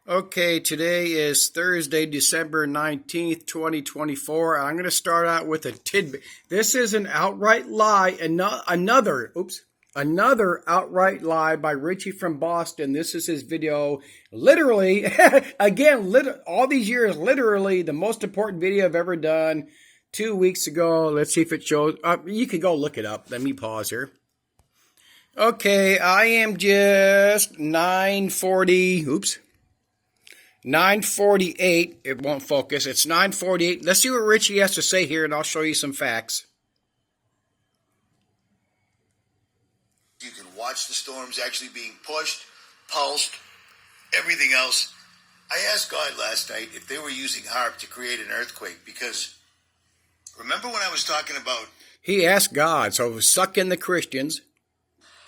Okay, today is Thursday, December 19th, 2024. I'm going to start out with a tidbit. This is an outright lie, and another outright lie by Richie from Boston. This is his video. Literally, again, all these years, literally the most important video I've ever done. 2 weeks ago. Let's see if it shows. You can go look it up. Let me pause here. Okay, I am just 9:48. It won't focus. It's 9:48. Let's see what Richie has to say here, and I'll show you some facts. You can watch the storms actually being pushed, pulsed, everything else. I asked God last night if they were using HAARP to create an earthquake, because remember when I was talking about... He asked God, so suck in the Christians.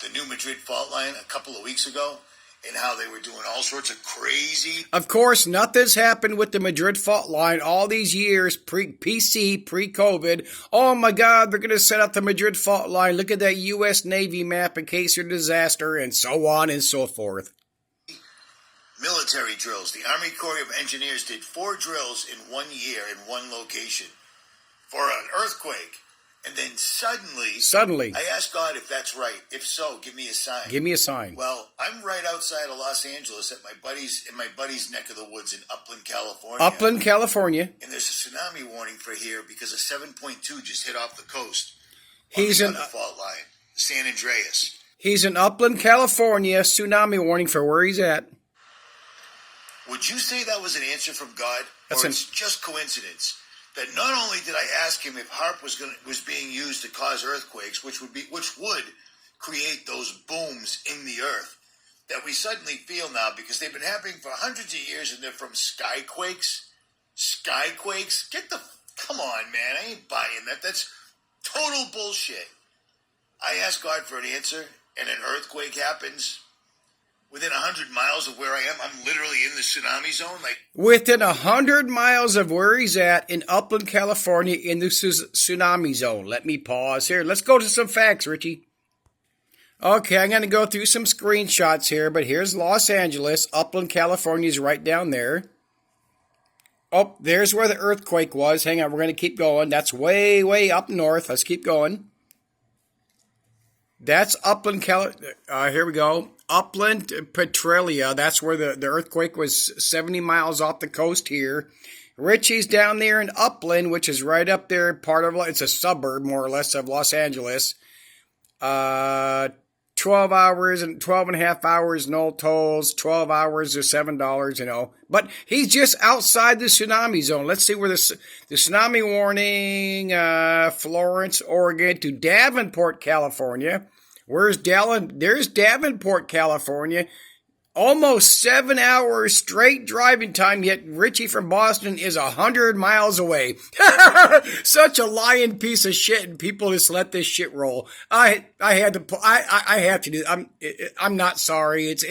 The new Madrid fault line a couple of weeks ago, and how they were doing all sorts of crazy... Of course, nothing's happened with the Madrid fault line all these years, pre-COVID. Oh my God, they're going to set up the Madrid fault line. Look at that U.S. Navy map in case of disaster, and so on and so forth. Military drills. The Army Corps of Engineers did 4 drills in 1 year in one location for an earthquake. And then suddenly, I asked God if that's right. If so, give me a sign. Give me a sign. Well, I'm right outside of Los Angeles at my buddy's neck of the woods in Upland, California. Upland, California. And there's a tsunami warning for here because a 7.2 just hit off the coast. He's on the fault line, San Andreas. He's in Upland, California. Tsunami warning for where he's at. Would you say that was an answer from God, or it's just coincidence? That not only did I ask him if HAARP was being used to cause earthquakes, which would create those booms in the earth that we suddenly feel now because they've been happening for hundreds of years and they're from skyquakes. Skyquakes? Come on, man! I ain't buying that. That's total bullshit. I asked God for an answer, and an earthquake happens. Within 100 miles of where I am, I'm literally in the tsunami zone. Within 100 miles of where he's at in Upland, California, in the tsunami zone. Let me pause here. Let's go to some facts, Richie. Okay, I'm going to go through some screenshots here, but here's Los Angeles. Upland, California is right down there. Oh, there's where the earthquake was. Hang on, we're going to keep going. That's way, way up north. Let's keep going. That's Upland, here we go. Upland, Petralia. That's where the earthquake was 70 miles off the coast here. Richie's down there in Upland, which is right up there, it's a suburb, more or less, of Los Angeles. 12 hours and 12 and a half hours, no tolls. 12 hours or $7, But he's just outside the tsunami zone. Let's see where the tsunami warning, Florence, Oregon to Davenport, California. There's Davenport, California. Almost 7 hours straight driving time, yet Richie from Boston is 100 miles away. Such a lying piece of shit, and people just let this shit roll. I have to do. I'm not sorry. It's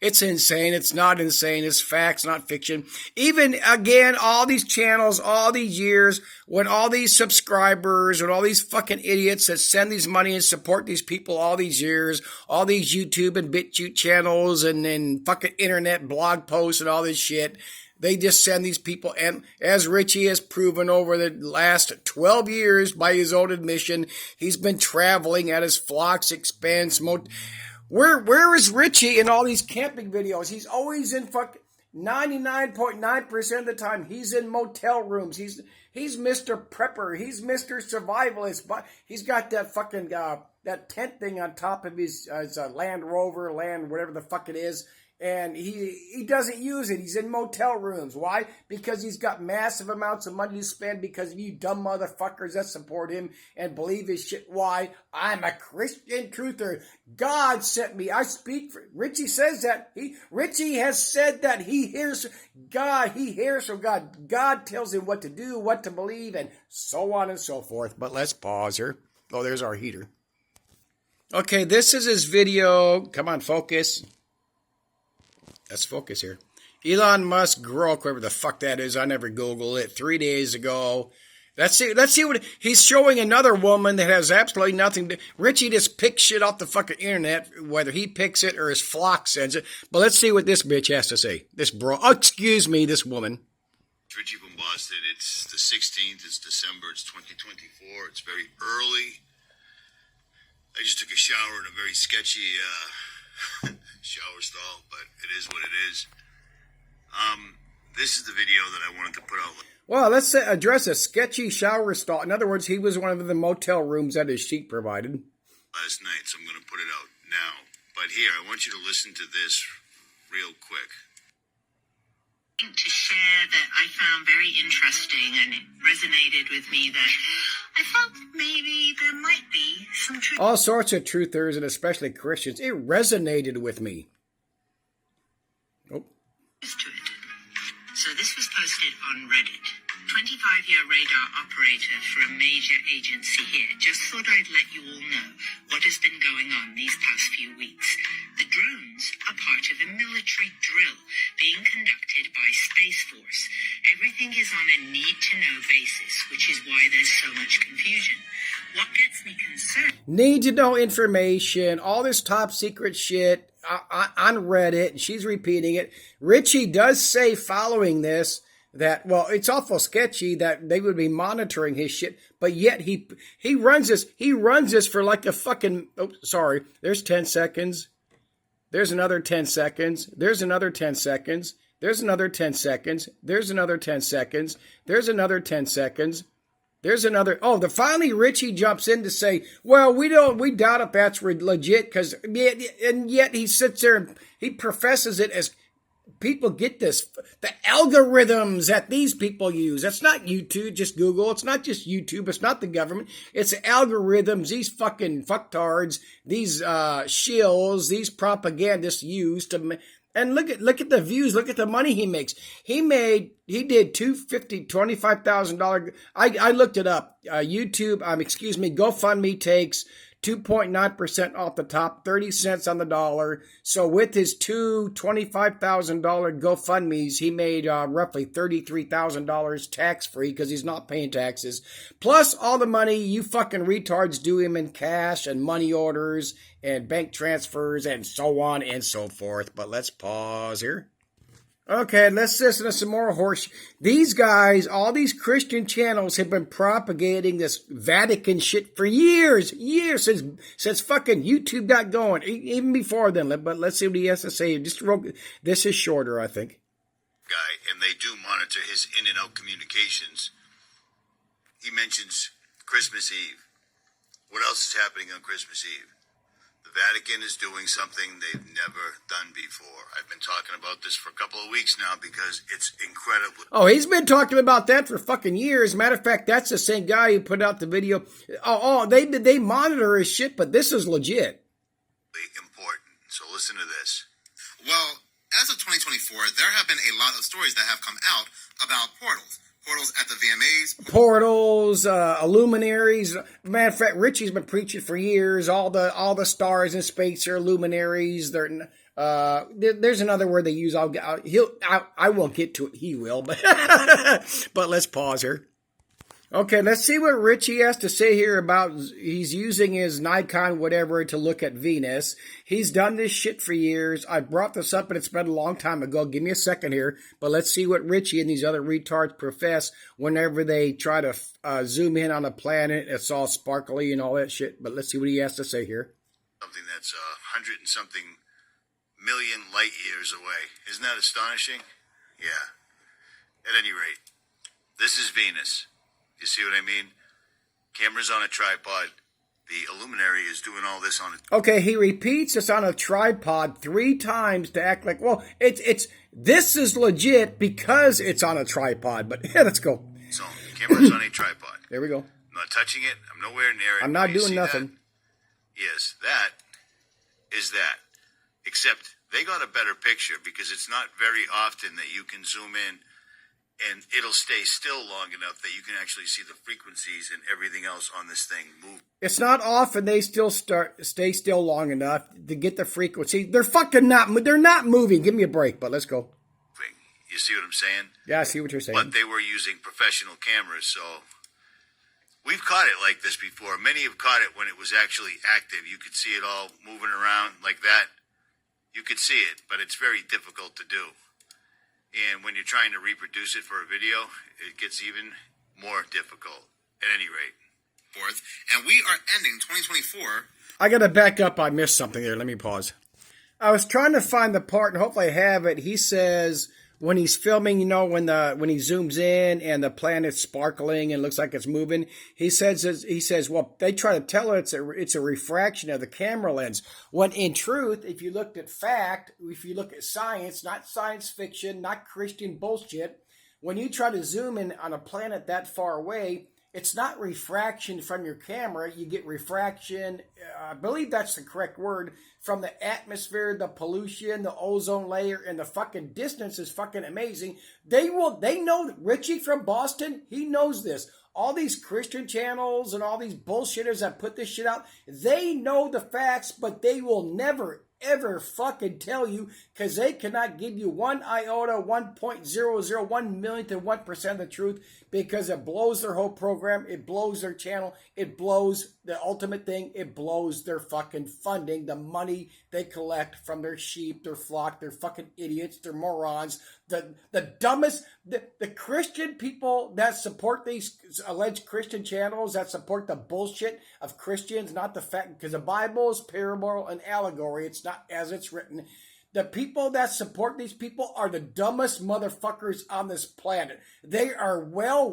insane. It's not insane. It's facts, not fiction. Even again, all these channels, all these years, when all these subscribers and all these fucking idiots that send these money and support these people all these years, all these YouTube and BitChute channels and fucking internet blog posts and all this shit. They just send these people, and as Richie has proven over the last 12 years by his own admission, he's been traveling at his flock's expense. Where is Richie in all these camping videos? He's always in 99.9% of the time, he's in motel rooms. He's Mr. Prepper. He's Mr. Survivalist. But he's got that fucking that tent thing on top of his Land Rover, whatever the fuck it is. And he doesn't use it. He's in motel rooms. Why? Because he's got massive amounts of money to spend because of you dumb motherfuckers that support him and believe his shit. Why? I'm a Christian truther. God sent me. I speak for... Richie says that. Richie has said that he hears God. He hears from God. God tells him what to do, what to believe, and so on and so forth. But let's pause here. Oh, there's our heater. Okay, this is his video. Come on, focus. Let's focus here. Elon Musk grok, whatever the fuck that is. I never Googled it. 3 days ago. Let's see what he's showing. Another woman that has absolutely nothing to. Richie just picks shit off the fucking internet, whether he picks it or his flock sends it. But let's see what this bitch has to say. This this woman. Richie from Boston. It's the 16th. It's December. It's 2024. It's very early. I just took a shower in a very sketchy shower stall, but it is what it is. This is the video that I wanted to put out. Well, let's address a sketchy shower stall. In other words, he was one of the motel rooms that his sheet provided. Last night, so I'm going to put it out now. But here, I want you to listen to this real quick. To share that I found very interesting, and it resonated with me that I felt maybe there might be some truth. All sorts of truthers, and especially Christians, it resonated with me. Oh. To it. So this was posted on Reddit. 25-year radar operator for a major agency here. Just thought I'd let you all know what has been going on these past few weeks. The drones are part of a military drill being conducted by Space Force. Everything is on a need-to-know basis, which is why there's so much confusion. What gets me concerned... Need-to-know information, all this top-secret shit on Reddit, and she's repeating it. Richie does say following this that, well, it's awful sketchy that they would be monitoring his shit, but yet he runs this for like a fucking, oh, sorry, there's 10 seconds. There's another 10 seconds. There's another 10 seconds. There's another 10 seconds. There's another 10 seconds. There's another 10 seconds. There's another, finally Richie jumps in to say, well, we doubt if that's legit, because, and yet he sits there and he professes it as, people get this. The algorithms that these people use. That's not YouTube, just Google. It's not just YouTube. It's not the government. It's the algorithms these fucking fucktards, these shills, these propagandists use to. And look at the views. Look at the money he makes. He did $25,000. I looked it up. GoFundMe takes 2.9% off the top, 30 cents on the dollar. So with his $25,000 GoFundMes, he made roughly $33,000 tax-free because he's not paying taxes. Plus all the money you fucking retards do him in cash and money orders and bank transfers and so on and so forth. But let's pause here. Okay, let's listen to some more horse. These guys, all these Christian channels have been propagating this Vatican shit for years, since fucking YouTube got going, even before then. But let's see what he has to say. This is shorter, I think. Guy, and they do monitor his in and out communications. He mentions Christmas Eve. What else is happening on Christmas Eve? The Vatican is doing something they've never done before. I've been talking about this for a couple of weeks now because it's incredible. Oh, he's been talking about that for fucking years. Matter of fact, that's the same guy who put out the video. They monitor his shit, but this is legit. Important. So listen to this. Well, as of 2024, there have been a lot of stories that have come out about portals. Portals at the VMAs. Portals, luminaries. Matter of fact, Richie's been preaching for years. All the stars in space are luminaries. There's another word they use. I won't get to it. He will, but but let's pause here. Okay, let's see what Richie has to say here about he's using his Nikon whatever to look at Venus. He's done this shit for years. I brought this up and it's been a long time ago. Give me a second here. But let's see what Richie and these other retards profess whenever they try to zoom in on a planet. It's all sparkly and all that shit. But let's see what he has to say here. Something that's 100 and something million light years away. Isn't that astonishing? Yeah. At any rate, this is Venus. You see what I mean? Camera's on a tripod. The illuminary is doing all this on a... Okay, he repeats it's on a tripod 3 times to act like, well, this is legit because it's on a tripod. But yeah, let's go. So, the camera's on a tripod. There we go. I'm not touching it. I'm nowhere near it. I'm not doing nothing. That? Yes, that is that. Except they got a better picture because it's not very often that you can zoom in and it'll stay still long enough that you can actually see the frequencies and everything else on this thing move. It's not often they stay still long enough to get the frequency. They're not moving. Give me a break, but let's go. You see what I'm saying? Yeah, I see what you're saying. But they were using professional cameras, so We've caught it like this before. Many have caught it when it was actually active. You could see it all moving around like that. You could see it, but it's very difficult to do. And when you're trying to reproduce it for a video, it gets even more difficult, at any rate. Fourth, and we are ending 2024. I got to back up. I missed something there. Let me pause. I was trying to find the part, and hopefully I have it. He says when he's filming, you know, when he zooms in and the planet's sparkling and looks like it's moving, he says, well, they try to tell it it's a refraction of the camera lens. When in truth, if you looked at fact, if you look at science, not science fiction, not Christian bullshit, when you try to zoom in on a planet that far away, it's not refraction from your camera. You get refraction, I believe that's the correct word, from the atmosphere, the pollution, the ozone layer, and the fucking distance is fucking amazing. They know, Richie from Boston, he knows this. All these Christian channels and all these bullshitters that put this shit out, they know the facts, but they will never, ever fucking tell you because they cannot give you 1 iota, 1.001 millionth of 1% of the truth because it blows their whole program, it blows their channel, it blows the ultimate thing, it blows their fucking funding, the money they collect from their sheep, their flock, they're fucking idiots, they're morons, the dumbest, the Christian people that support these alleged Christian channels, that support the bullshit of Christians, not the fact, because the Bible is parable and allegory, it's not as it's written. The people that support these people are the dumbest motherfuckers on this planet. They are well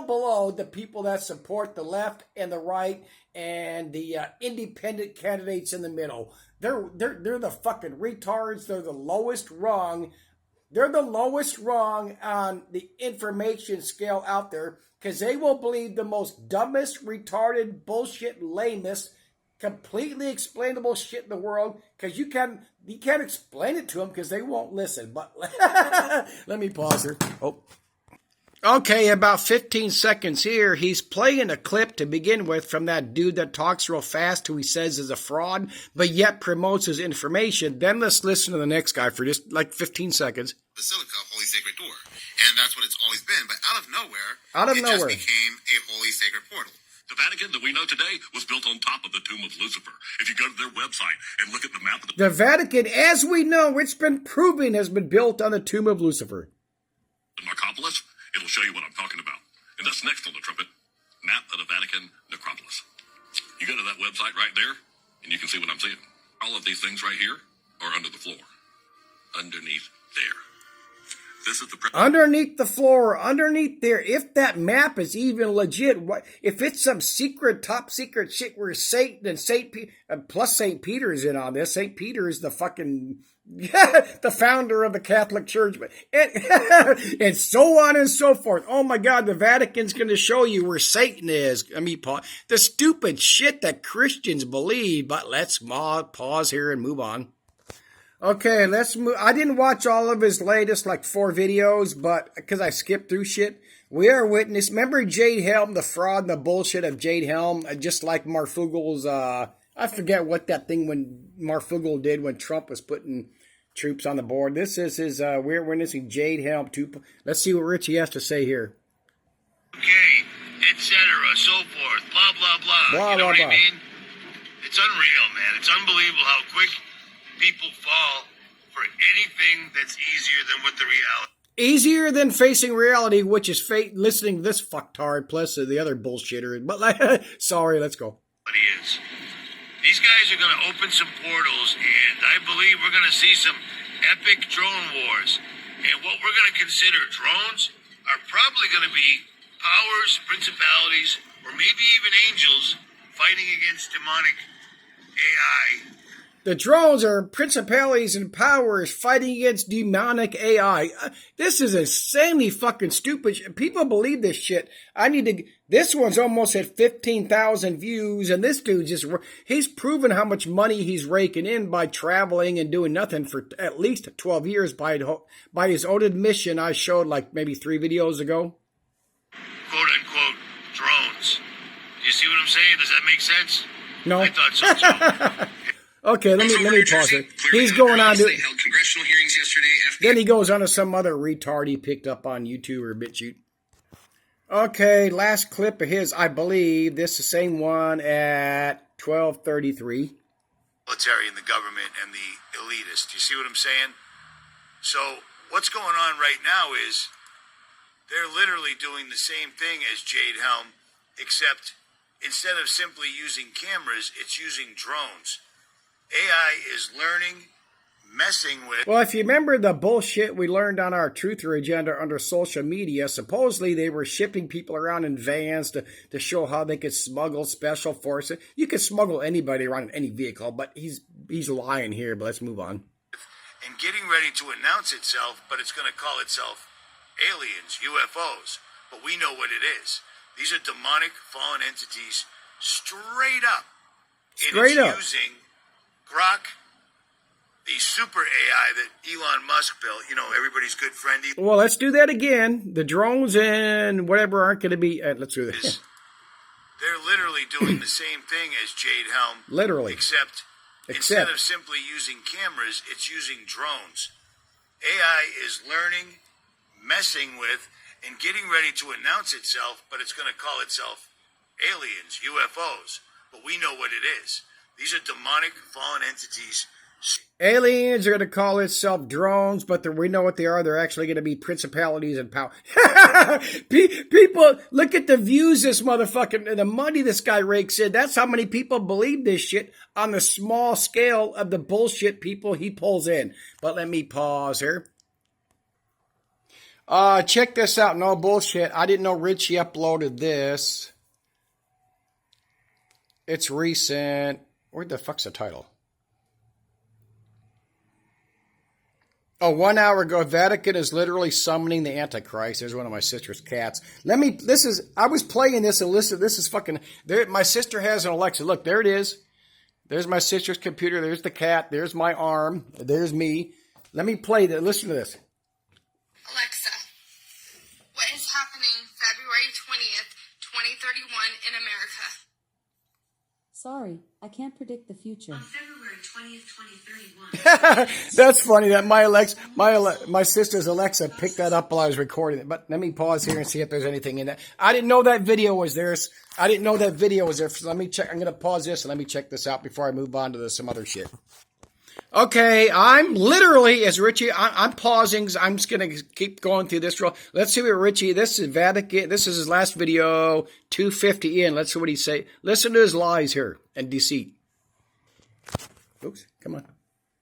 below the people that support the left and the right and the independent candidates in the middle. They're the fucking retards. They're the lowest rung. They're the lowest rung on the information scale out there because they will believe the most dumbest, retarded, bullshit, lamest, completely explainable shit in the world because you can't explain it to them because they won't listen. But let me pause here. Oh. Okay, about 15 seconds here. He's playing a clip to begin with from that dude that talks real fast who he says is a fraud, but yet promotes his information. Then let's listen to the next guy for just like 15 seconds. Basilica, Holy Sacred Door. And that's what it's always been. But out of nowhere, it just became a Holy Sacred Portal. The Vatican that we know today was built on top of the tomb of Lucifer. If you go to their website and look at the map of the Vatican, as we know, it's been proven, has been built on the tomb of Lucifer. Necropolis, it'll show you what I'm talking about. And that's next on the trumpet. Map of the Vatican necropolis. You go to that website right there, and you can see what I'm seeing. All of these things right here are under the floor. Underneath there. This is the underneath the floor, underneath there. If that map is even legit, if it's some secret, top secret shit where Satan and plus St. Peter is in on this. St. Peter is the fucking the founder of the Catholic Church, and so on and so forth. Oh my God, the Vatican's going to show you where Satan is. I mean, the stupid shit that Christians believe. But let's pause here and move on. Okay, let's move. I didn't watch all of his latest, like 4 videos, but because I skipped through shit. We are witness. Remember Jade Helm, the fraud and the bullshit of Jade Helm, just like Marfugel's. I forget what that thing when Marfugel did when Trump was putting troops on the board. This is his. We're witnessing Jade Helm 2. Let's see what Richie has to say here. Okay, etc. So forth. Blah blah blah. Blah, you know blah, what blah. I mean? It's unreal, man. It's unbelievable how quick people fall for anything that's easier than what the reality. Easier than facing reality, which is listening to this fucktard plus the other bullshitter. But sorry, let's go. Is. These guys are going to open some portals, and I believe we're going to see some epic drone wars. And what we're going to consider drones are probably going to be powers, principalities, or maybe even angels fighting against demonic AI. The drones are principalities and powers fighting against demonic AI. This is insanely fucking stupid. People believe this shit. This one's almost at 15,000 views, and this dude he's proven how much money he's raking in by traveling and doing nothing for at least 12 years by his own admission. I showed like maybe 3 videos ago. Quote unquote drones. Do you see what I'm saying? Does that make sense? No. I thought so too. Okay, let me pause it. He's going on to. They held congressional hearings yesterday. Then he goes on to some other retard he picked up on YouTube or BitChute. Okay, last clip of his, I believe. This is the same one at 12:33. Military and the government and the elitists. You see what I'm saying? So what's going on right now is they're literally doing the same thing as Jade Helm, except instead of simply using cameras, it's using drones. AI is learning, messing with... Well, if you remember the bullshit we learned on our truther agenda under social media, supposedly they were shipping people around in vans to show how they could smuggle special forces. You could smuggle anybody around in any vehicle, but he's lying here, but let's move on. And getting ready to announce itself, but it's going to call itself aliens, UFOs. But we know what it is. These are demonic fallen entities straight up. Straight up. Using Grok, the super AI that Elon Musk built, you know, everybody's good friend. Well, let's do that again. The drones and whatever aren't going to be... let's do this. They're literally doing the same thing as Jade Helm. Literally. Except instead of simply using cameras, it's using drones. AI is learning, messing with, and getting ready to announce itself, but it's going to call itself aliens, UFOs. But we know what it is. These are demonic fallen entities. Aliens are going to call itself drones, but we know what they are. They're actually going to be principalities and power. People, look at the views this motherfucking, the money this guy rakes in. That's how many people believe this shit on the small scale of the bullshit people he pulls in. But let me pause here. Check this out. No bullshit. I didn't know Richie uploaded this. It's recent. Where the fuck's the title? Oh, 1 hour ago, Vatican is literally summoning the Antichrist. There's one of my sister's cats. I was playing this and listen, this is fucking, my sister has an Alexa. Look, there it is. There's my sister's computer. There's the cat. There's my arm. There's me. Let me play that. Listen to this. Alexa, what is happening February 20th, 2031 in America? Sorry, I can't predict the future. On February 20th, 2031. That's funny that my sister's Alexa picked that up while I was recording it. But let me pause here and see if there's anything in that. I didn't know that video was there. So let me check. I'm going to pause this and let me check this out before I move on to some other shit. Okay, I'm literally, as Richie, I'm pausing. I'm just going to keep going through this. Let's see what Richie, this is Vatican, this is his last video, 250 in. Let's see what he say. Listen to his lies here and deceit. Oops, come on.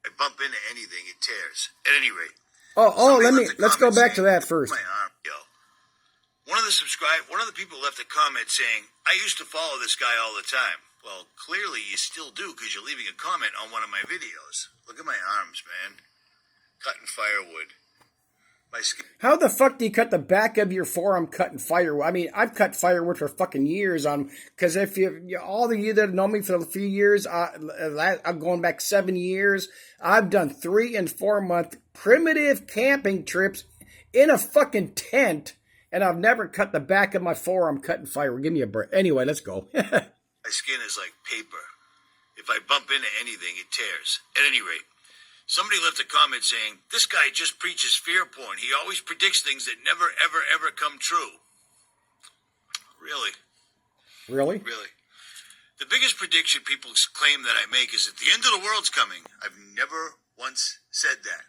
I bump into anything, it tears. At any rate. Let's go back to that first. My arm, One of the people left a comment saying, I used to follow this guy all the time. Well, clearly you still do because you're leaving a comment on one of my videos. Look at my arms, man. Cutting firewood. My skin. How the fuck do you cut the back of your forearm cutting firewood? I mean, I've cut firewood for fucking years because if all of you that know me for a few years, I'm going back 7 years. I've done 3 and 4 month primitive camping trips in a fucking tent, and I've never cut the back of my forearm cutting firewood. Give me a break. Anyway, let's go. My skin is like paper. If I bump into anything, it tears. At any rate, somebody left a comment saying, this guy just preaches fear porn. He always predicts things that never, ever, ever come true. Really? Really? Really. The biggest prediction people claim that I make is that the end of the world's coming. I've never once said that.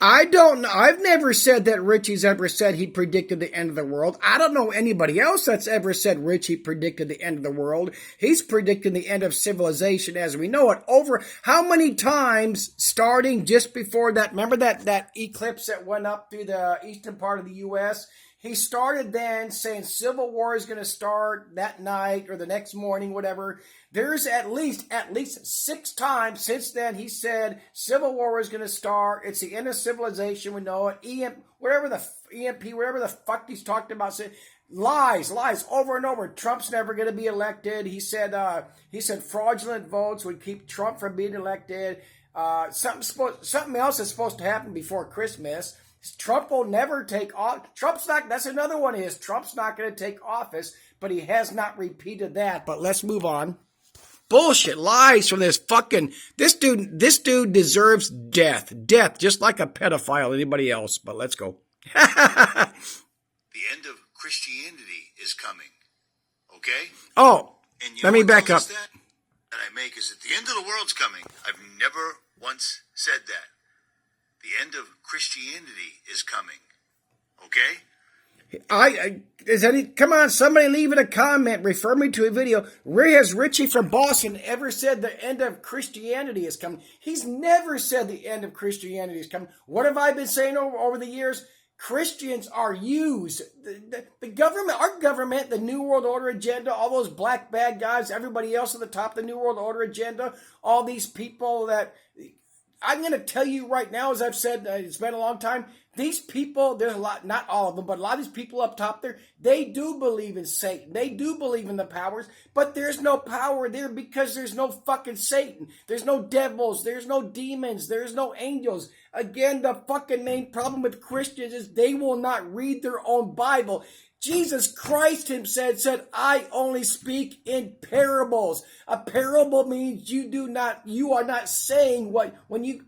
I don't know. I've never said that Richie's ever said he predicted the end of the world. I don't know anybody else that's ever said Richie predicted the end of the world. He's predicting the end of civilization as we know it. Over how many times starting just before that, remember that eclipse that went up through the eastern part of the U.S.? He started then saying civil war is going to start that night or the next morning, whatever. There's at least 6 times since then he said civil war is going to start. It's the end of civilization. We know it. Whatever the fuck he's talked about. Lies over and over. Trump's never going to be elected. He said fraudulent votes would keep Trump from being elected. Something else is supposed to happen before Christmas. Trump will never take off. That's another one is Trump's not going to take office, but he has not repeated that. But let's move on. Bullshit, lies from this dude deserves death. Death, just like a pedophile, anybody else. But let's go. The end of Christianity is coming. Okay? Oh, And let me back up. That I make is that the end of the world's coming. I've never once said that. The end of Christianity is coming. Okay? Come on, somebody leave it a comment. Refer me to a video. Where has Richie from Boston ever said the end of Christianity is coming? He's never said the end of Christianity is coming. What have I been saying over the years? Christians are used. The government, our government, the New World Order agenda, all those black bad guys, everybody else at the top of the New World Order agenda, all these people that... I'm going to tell you right now, as I've said, it's been a long time, these people, there's a lot, not all of them, but a lot of these people up top there, they do believe in Satan. They do believe in the powers, but there's no power there because there's no fucking Satan. There's no devils. There's no demons. There's no angels. Again, the fucking main problem with Christians is they will not read their own Bible. Jesus Christ himself said, I only speak in parables. A parable means you are not saying when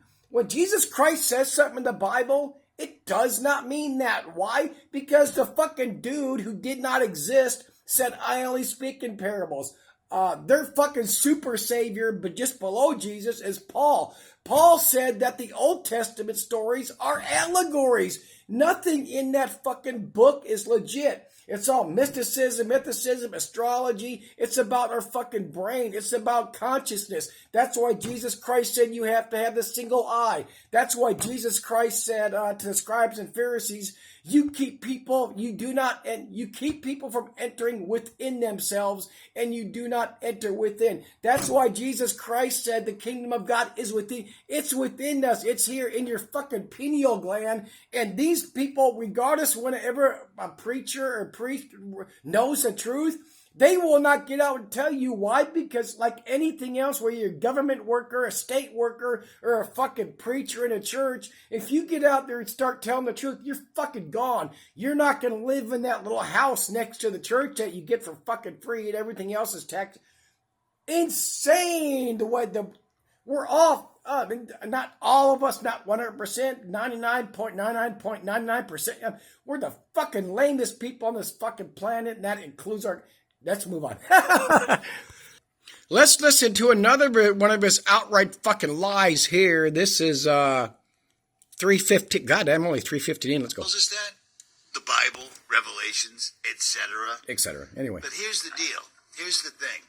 Jesus Christ says something in the Bible, it does not mean that. Why? Because the fucking dude who did not exist said, I only speak in parables. Their fucking super savior, but just below Jesus, is Paul. Paul said that the Old Testament stories are allegories. Nothing in that fucking book is legit. It's all mysticism, astrology. It's about our fucking brain. It's about consciousness. That's why Jesus Christ said you have to have the single eye. That's why Jesus Christ said to the scribes and Pharisees, you keep people from entering within themselves, and you do not enter within. That's why Jesus Christ said the kingdom of God is within. It's within us. It's here in your fucking pineal gland. And these people, regardless whenever a preacher or priest knows the truth, they will not get out and tell you why, because like anything else, where you're a government worker, a state worker, or a fucking preacher in a church, if you get out there and start telling the truth, you're fucking gone. You're not going to live in that little house next to the church that you get for fucking free and everything else is taxed. Insane the way we're off. Not all of us, not 100%, 99.99.99%. We're the fucking lamest people on this fucking planet, and that includes our... Let's move on. Let's listen to another one of his outright fucking lies here. This is 3:15. God, I'm only 3:15 in. Let's go. Is that the Bible, Revelations, etc.? Etc. Anyway. But here's the deal. Here's the thing.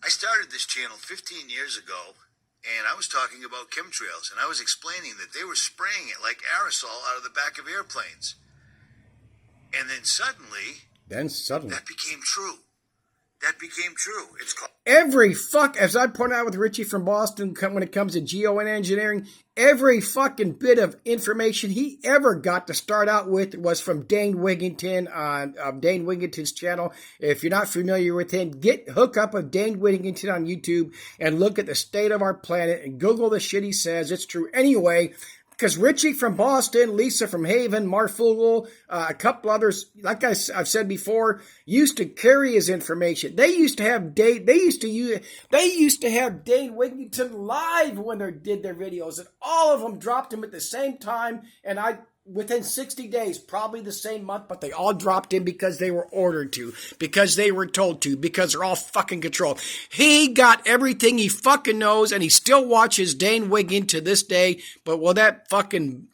I started this channel 15 years ago, and I was talking about chemtrails, and I was explaining that they were spraying it like aerosol out of the back of airplanes. And then suddenly... that became true. That became true. It's called... as I point out with Richie from Boston, when it comes to geo and engineering, every fucking bit of information he ever got to start out with was from Dane Wigington on Dane Wigington's channel. If you're not familiar with him, hook up with Dane Wigington on YouTube and look at the state of our planet and Google the shit he says. It's true. Anyway, because Richie from Boston, Lisa from Haven, Marfugel, a couple others, like I've said before, used to carry his information. They used to have Dane Wigington live when they did their videos, and all of them dropped him at the same time. And within 60 days, probably the same month, but they all dropped him because they were ordered to, because they were told to, because they're all fucking controlled. He got everything he fucking knows, and he still watches Dane Wigington to this day, but will that fucking...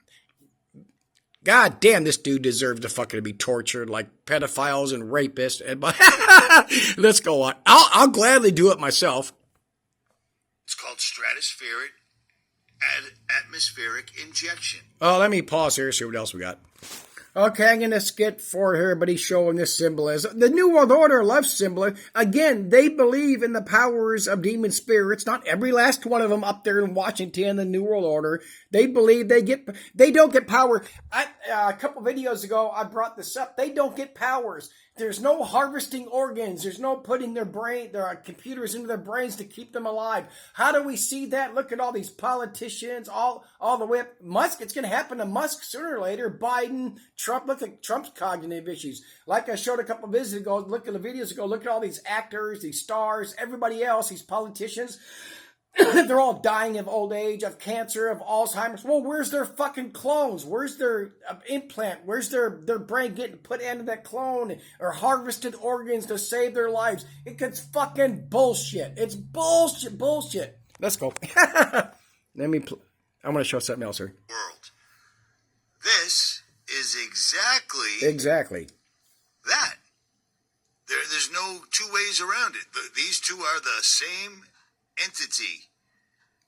God damn, this dude deserves to fucking be tortured like pedophiles and rapists. Let's go on. I'll gladly do it myself. It's called stratospheric atmospheric injection. Oh, let me pause here, see what else we got. Okay, I'm going to skip for everybody showing this symbolism. The New World Order loves symbolism. Again, they believe in the powers of demon spirits. Not every last one of them up there in Washington, the New World Order. They believe they don't get power. A couple videos ago, I brought this up. They don't get powers. There's no harvesting organs. There's no putting their computers into their brains to keep them alive. How do we see that? Look at all these politicians, all the way up. Musk, it's going to happen to Musk sooner or later. Biden, Trump, look at Trump's cognitive issues. Like I showed a couple of videos ago, look at all these actors, these stars, everybody else, these politicians. They're all dying of old age, of cancer, of Alzheimer's. Well, where's their fucking clones? Where's their implant? Where's their brain getting put into that clone or harvested organs to save their lives? It's fucking bullshit. It's bullshit. Let's go. I'm going to show something else here. World. This is exactly that. There's no two ways around it. These two are the same entity.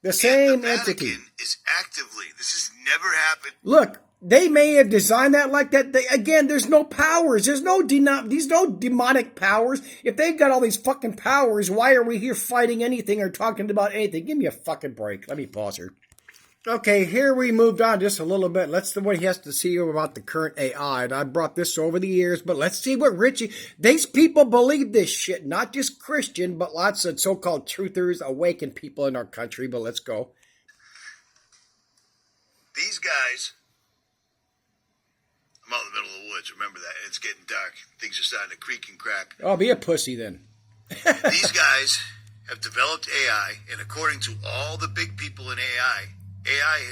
The same the entity Vatican is actively. This has never happened. Look, they may have designed that like that. Again, there's no powers. There's no demonic powers. If they've got all these fucking powers, why are we here fighting anything or talking about anything? Give me a fucking break. Let me pause here. Okay, here we moved on just a little bit. Let's see what he has to see about the current AI. And I brought this over the years, but let's see what Richie... These people believe this shit. Not just Christian, but lots of so-called truthers, awakened people in our country. But let's go. These guys... I'm out in the middle of the woods. Remember that. It's getting dark. Things are starting to creak and crack. Oh, be a pussy then. These guys have developed AI, and according to all the big people in AI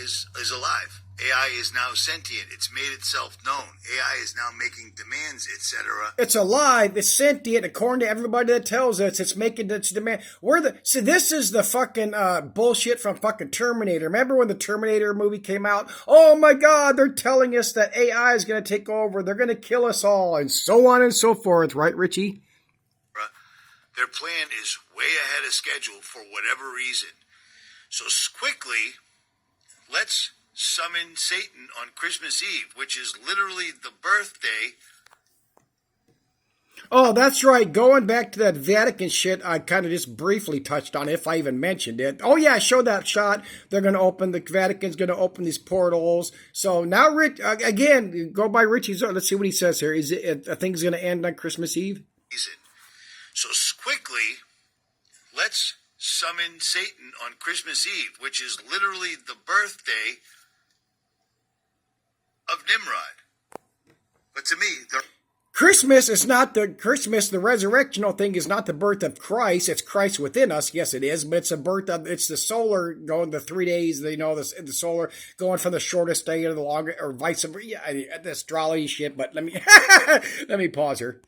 is alive. AI is now sentient. It's made itself known. AI is now making demands, etc. It's alive. It's sentient. According to everybody that tells us, it's making its demand. See, this is the fucking bullshit from fucking Terminator. Remember when the Terminator movie came out? Oh my God, they're telling us that AI is going to take over. They're going to kill us all, and so on and so forth. Right, Richie? Their plan is way ahead of schedule for whatever reason. So quickly, let's summon Satan on Christmas Eve, which is literally the birthday. Oh, that's right. Going back to that Vatican shit, I kind of just briefly touched on it, if I even mentioned it. Oh, yeah, I showed that shot. They're going to open, the Vatican's going to open these portals. So now, again, go by Richie's. Let's see what he says here. Is it a thing's going to end on Christmas Eve? So quickly, let's summon Satan on Christmas Eve, which is literally the birthday of Nimrod. But to me, Christmas is not the resurrectional thing is not the birth of Christ. It's Christ within us. Yes, it is, but it's it's the solar going the 3 days, the solar going from the shortest day to the longer, or vice versa. Yeah, the astrology shit, but let me pause here.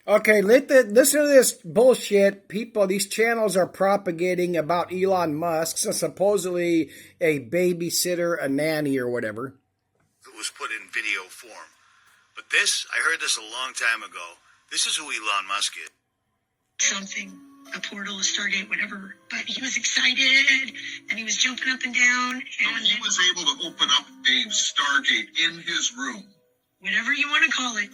Okay, listen to this bullshit. People, these channels are propagating about Elon Musk, so supposedly a babysitter, a nanny, or whatever. It was put in video form. But this, I heard this a long time ago. This is who Elon Musk is. Something, a portal, a Stargate, whatever. But he was excited, and he was jumping up and down. And he was able to open up a Stargate in his room. Whatever you want to call it.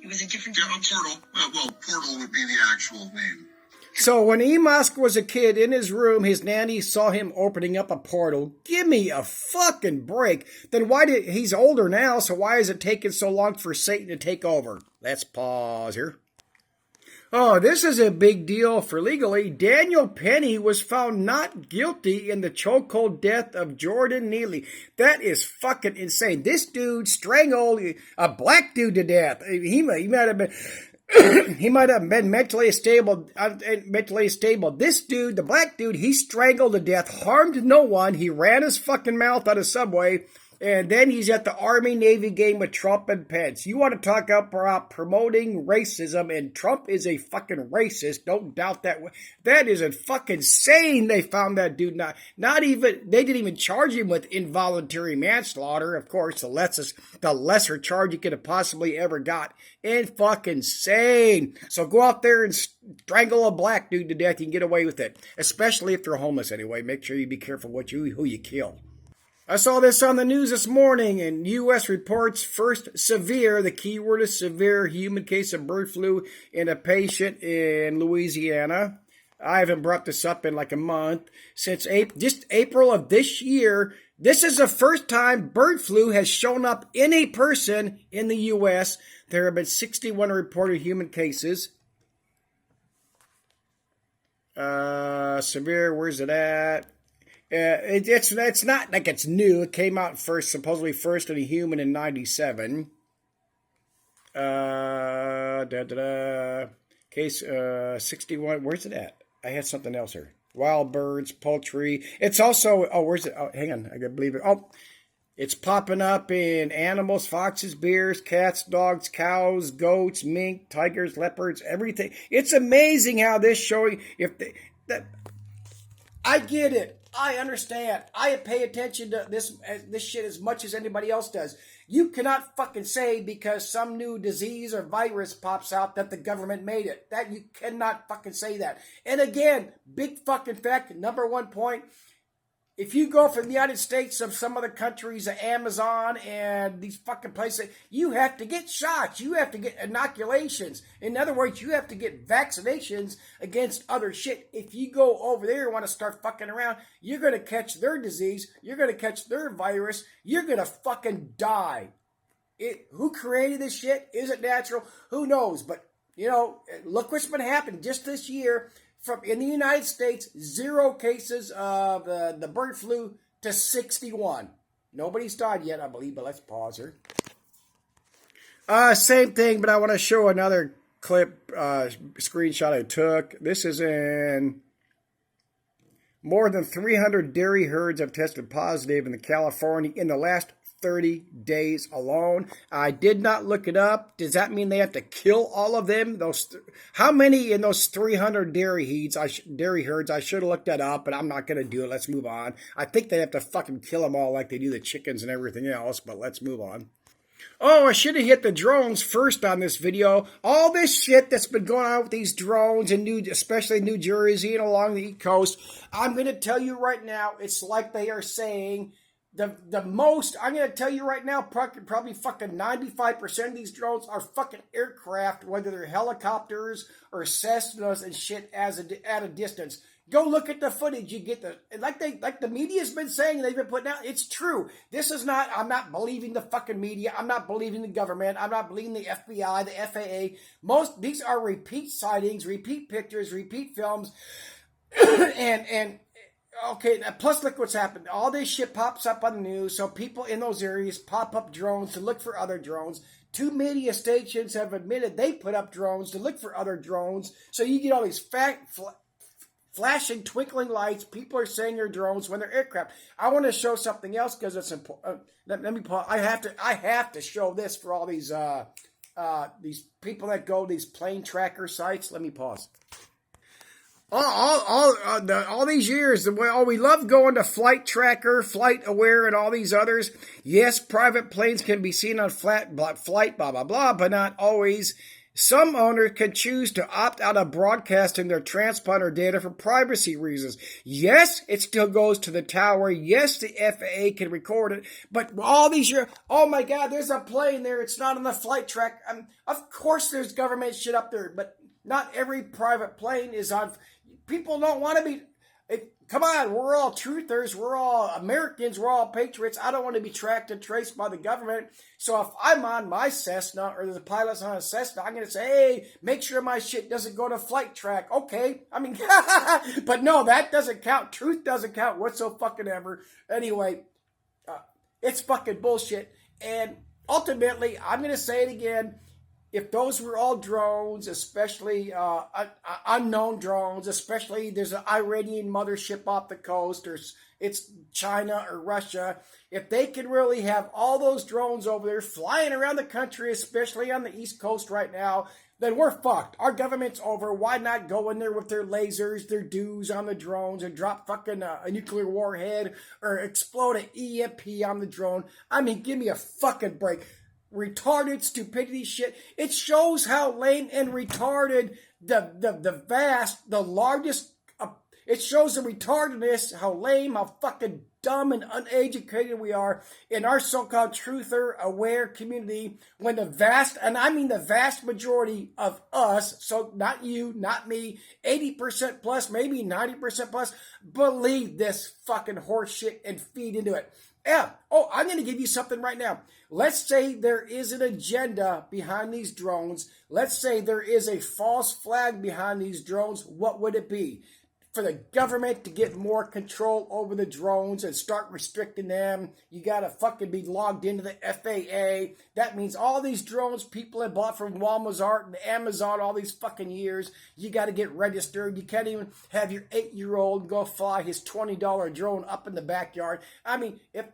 It was a different dimension. Yeah, a portal. Portal would be the actual name. So when E. Musk was a kid in his room, his nanny saw him opening up a portal. Give me a fucking break. Then he's older now, so why is it taking so long for Satan to take over? Let's pause here. Oh, this is a big deal for legally. Daniel Penny was found not guilty in the chokehold death of Jordan Neely. That is fucking insane. This dude strangled a black dude to death. He might have been... he might have been mentally stable. This dude, the black dude, he strangled to death, harmed no one. He ran his fucking mouth on a subway, and then he's at the Army-Navy game with Trump and Pence. You want to talk about promoting racism, and Trump is a fucking racist. Don't doubt that. That is a fucking insane. They found that dude not even, they didn't even charge him with involuntary manslaughter. Of course, the lesser charge you could have possibly ever got. And fucking insane. So go out there and strangle a black dude to death. You can get away with it. Especially if they're homeless anyway. Make sure you be careful who you kill. I saw this on the news this morning, and U.S. reports first severe, the key word is severe, human case of bird flu in a patient in Louisiana. I haven't brought this up in like a month. Since just April of this year, this is the first time bird flu has shown up in a person in the U.S. There have been 61 reported human cases. Severe, where's it at? It's not like it's new. It came out supposedly first in a human in 1997. Case 61. Where's it at? I had something else here. wild birds, poultry. It's also, where's it? Oh, hang on, I gotta believe it. Oh, it's popping up in animals, foxes, bears, cats, dogs, cows, goats, mink, tigers, leopards, everything. It's amazing how this showing, I get it. I understand. I pay attention to this shit as much as anybody else does. You cannot fucking say because some new disease or virus pops out that the government made it. That you cannot fucking say that. And again, big fucking fact, number one point, if you go from the United States of some other countries, Amazon and these fucking places, you have to get shots. You have to get inoculations. In other words, you have to get vaccinations against other shit. If you go over there and want to start fucking around, you're going to catch their disease. You're going to catch their virus. You're going to fucking die. Who created this shit? Is it natural? Who knows? But, look what's been happening just this year. In the United States, 0 cases of the bird flu to 61. Nobody's died yet, I believe, but let's pause here. Same thing, but I want to show another clip, screenshot I took. This is in more than 300 dairy herds have tested positive in California in the last 30 days alone. I did not look it up. Does that mean they have to kill all of them? How many in those 300 dairy herds? I should have looked that up, but I'm not going to do it. Let's move on. I think they have to fucking kill them all like they do the chickens and everything else, but let's move on. Oh, I should have hit the drones first on this video. All this shit that's been going on with these drones, especially New Jersey and along the East Coast, I'm going to tell you right now, it's like they are saying the most, I'm going to tell you right now, probably fucking 95% of these drones are fucking aircraft, whether they're helicopters or Cessnas and shit at a distance. Go look at the footage. You get like the media's been saying, they've been putting out. It's true. I'm not believing the fucking media. I'm not believing the government. I'm not believing the FBI, the FAA. These are repeat sightings, repeat pictures, repeat films, and okay, plus look what's happened. All this shit pops up on the news, so people in those areas pop up drones to look for other drones. 2 media stations have admitted they put up drones to look for other drones, so you get all these flashing, twinkling lights. People are saying they're drones when they're aircraft. I want to show something else because it's important. Let me pause. I have to show this for all these people that go to these plane tracker sites. Let me pause. All these years, we love going to Flight Tracker, Flight Aware, and all these others. Yes, private planes can be seen on flight, blah, blah, blah, but not always. Some owners can choose to opt out of broadcasting their transponder data for privacy reasons. Yes, it still goes to the tower. Yes, the FAA can record it. But all these years, oh my God, there's a plane there. It's not on the flight track. Of course there's government shit up there, but not every private plane is on. People don't want to be. Come on, we're all truthers. We're all Americans. We're all patriots. I don't want to be tracked and traced by the government. So if I'm on my Cessna or the pilot's on a Cessna, I'm going to say, hey, make sure my shit doesn't go to flight track. Okay. But no, that doesn't count. Truth doesn't count whatsoever. Anyway, it's fucking bullshit. And ultimately, I'm going to say it again. If those were all drones, especially unknown drones, especially there's an Iranian mothership off the coast, or it's China or Russia, if they can really have all those drones over there flying around the country, especially on the East Coast right now, then we're fucked. Our government's over. Why not go in there with their lasers, their dudes on the drones, and drop fucking a nuclear warhead or explode an EMP on the drone? Give me a fucking break. Retarded stupidity shit. It shows how lame and retarded the largest. It shows the retardedness, how lame, how fucking dumb and uneducated we are in our so-called truther aware community. When the vast majority of us, so not you, not me, 80% plus, maybe 90% plus, believe this fucking horse shit and feed into it. Yeah. Oh, I'm going to give you something right now. Let's say there is an agenda behind these drones. Let's say there is a false flag behind these drones. What would it be? for the government to get more control over the drones and start restricting them. You got to fucking be logged into the FAA. That means all these drones people have bought from Walmart and Amazon all these fucking years, you got to get registered. You can't even have your 8-year-old go fly his $20 drone up in the backyard. I mean, if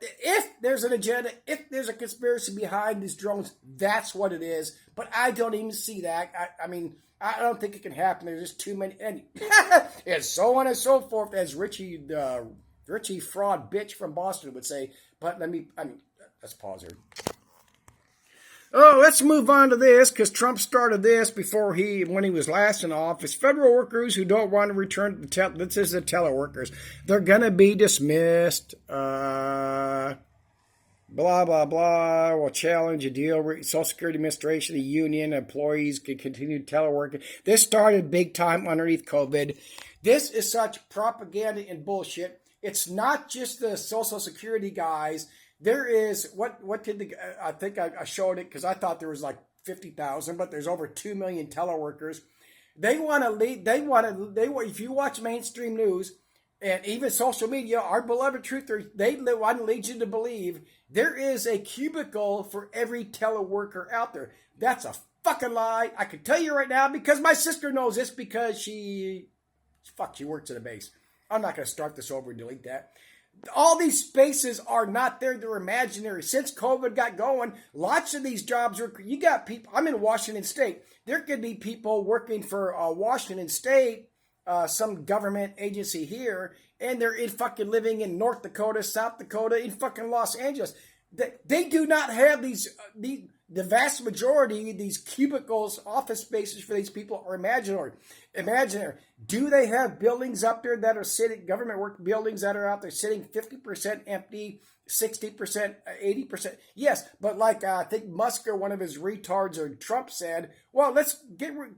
there's an agenda, if there's a conspiracy behind these drones, that's what it is. But I don't even see that. I mean, I don't think it can happen. There's just too many, and so on and so forth, as Richie fraud bitch from Boston would say. But let's pause here. Oh, let's move on to this, because Trump started this when he was last in office. Federal workers who don't want to return to this is the teleworkers. They're gonna be dismissed. Blah, blah, blah, will challenge a deal. Social Security Administration, the union, employees can continue teleworking. This started big time underneath COVID. This is such propaganda and bullshit. It's not just the Social Security guys. There is, I think I showed it because I thought there was like 50,000, but there's over 2 million teleworkers. They want to lead, if you watch mainstream news, and even social media, our beloved truthers, they want to lead you to believe there is a cubicle for every teleworker out there. That's a fucking lie. I can tell you right now because my sister knows this because she works at a base. I'm not going to start this over and delete that. All these spaces are not there. They're imaginary. Since COVID got going, lots of these jobs you got people. I'm in Washington State. There could be people working for Washington State, some government agency here, and they're living in North Dakota, South Dakota, in fucking Los Angeles. They do not have the vast majority of these cubicles, office spaces for these people are imaginary. Do they have buildings up there that are sitting, government work buildings that are out there sitting 50% empty, 60%, 80%? Yes, but I think Musk or one of his retards or Trump said, well, let's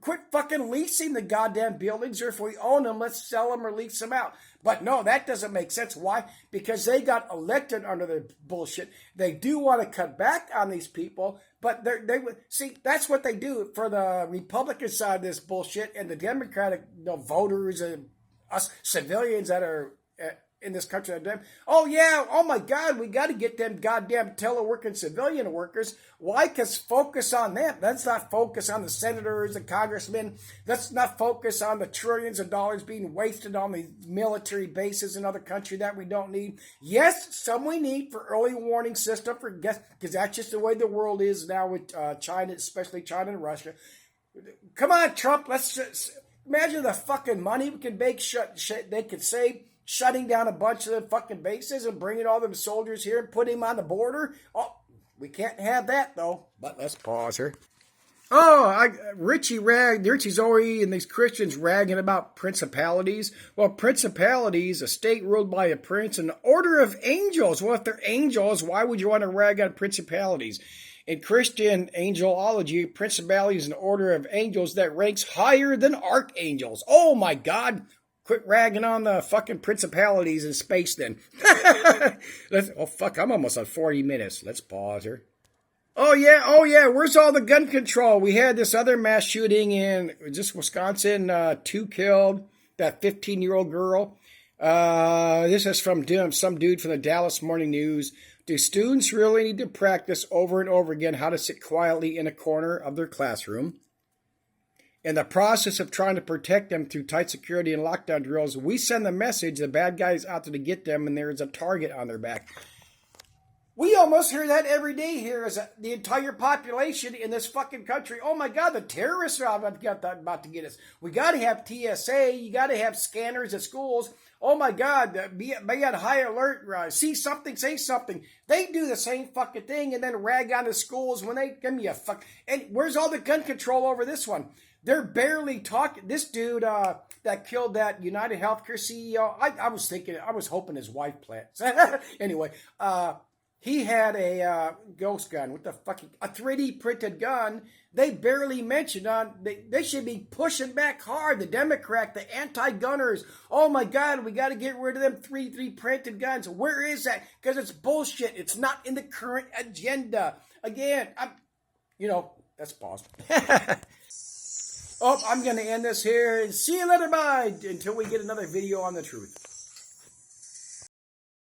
quit fucking leasing the goddamn buildings, or if we own them, let's sell them or lease them out. But no, that doesn't make sense. Why? Because they got elected under the bullshit. They do want to cut back on these people, but they would see that's what they do for the Republican side of this bullshit, and the Democratic voters and us civilians that are in this country. Oh yeah, oh my God, we got to get them goddamn teleworking civilian workers. Why? Because focus on them. Let's not focus on the senators, the congressmen. Let's not focus on the trillions of dollars being wasted on these military bases in other countries that we don't need. Yes, some we need for early warning system for guests, because that's just the way the world is now with China, especially China and Russia. Come on, Trump. Let's just imagine the fucking money we can make. They could save shutting down a bunch of the fucking bases and bringing all them soldiers here and putting them on the border. Oh, we can't have that, though. But let's pause here. Oh, Richie's already, and these Christians ragging about principalities. Well, principalities, a state ruled by a prince, an order of angels. Well, if they're angels, why would you want to rag on principalities? In Christian angelology, principalities is an order of angels that ranks higher than archangels. Oh, my God. Quit ragging on the fucking principalities in space then. I'm almost on 40 minutes. Let's pause here. Oh yeah, where's all the gun control? We had this other mass shooting in just Wisconsin, 2 killed, that 15-year-old girl. This is from some dude from the Dallas Morning News. Do students really need to practice over and over again how to sit quietly in a corner of their classroom? In the process of trying to protect them through tight security and lockdown drills, we send the message the bad guy is out to get them and there is a target on their back. We almost hear that every day here as the entire population in this fucking country. Oh my God, the terrorists are about to get us. We got to have TSA. You got to have scanners at schools. Oh my God, be on high alert. See something, say something. They do the same fucking thing and then rag on the schools when they give me a fuck. And where's all the gun control over this one? They're barely talking. This dude that killed that United Healthcare CEO, I was hoping his wife plants. Anyway, he had a ghost gun. What the fuck? A 3D printed gun. They barely mentioned they should be pushing back hard. The Democrat, the anti-gunners. Oh my God, we got to get rid of them 3D printed guns. Where is that? Because it's bullshit. It's not in the current agenda. Again, that's paused. Oh, I'm going to end this here. See you later. Bye. Until we get another video on the truth.